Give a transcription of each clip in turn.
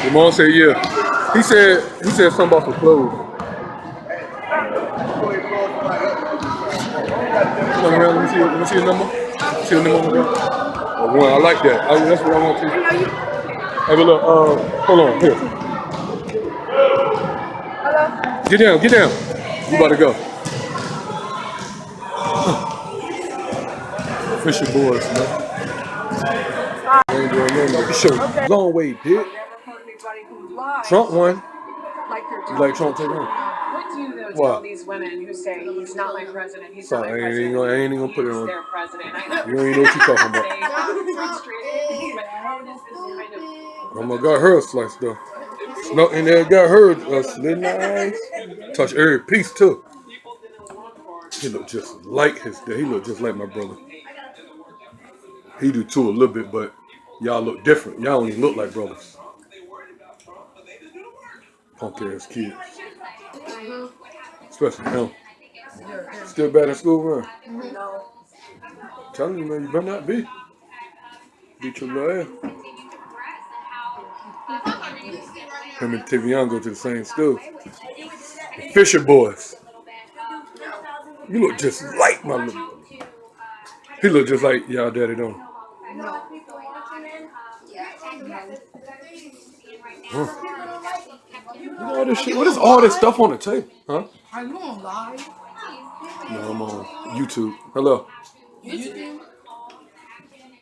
Jamal said, yeah. He said something about some clothes. Turn around, let me see your number. See your number on the ground. Oh, one, I like that. That's what I want to. Hey, but look, hold on, here. Get down, get down. You about to go. Fisher boys, man. Show long way, bitch. Trump won. You like Trump take home? What do you though tell these women who say he's not my president, he's not my president, I ain't even gonna put it on. their president? I know you don't even know what you're talking about. frustrated, but how does this kind of... Oh my God, her sliced though. No, and they got her slit nice. Touch every piece too. He look just like his dad. He look just like my brother. He do too a little bit, but y'all look different. Y'all don't even look like brothers. Punk ass kids. Especially him. Still bad in school, man? No. Telling you, man, you better not be. Beat your little ass. Him and Tivian go to the same school. The Fisher boys. You look just like my little. He look just like y'all daddy, don't he? Huh. All this shit. What is all this stuff on the table? Huh? Are you on live? No, I'm on YouTube. Hello. YouTube?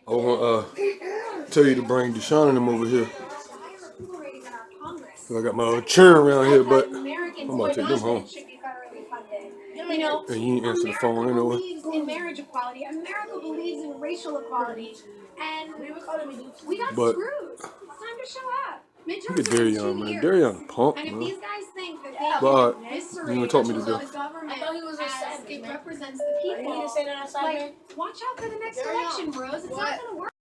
I want to tell you to bring Deshaun and them over here. I got my churn around here, but I'm about to take them home. You know, And you ain't answer the phone America anyway. believes in marriage equality. America believes in racial equality. And we got screwed. It's time to show up. Look at Darion, man. Darion a punk, and if man. these guys think that they But can you eviscerate even taught me to do. the government as it represents the people, like, watch out for the next election, bros. It's not going to work.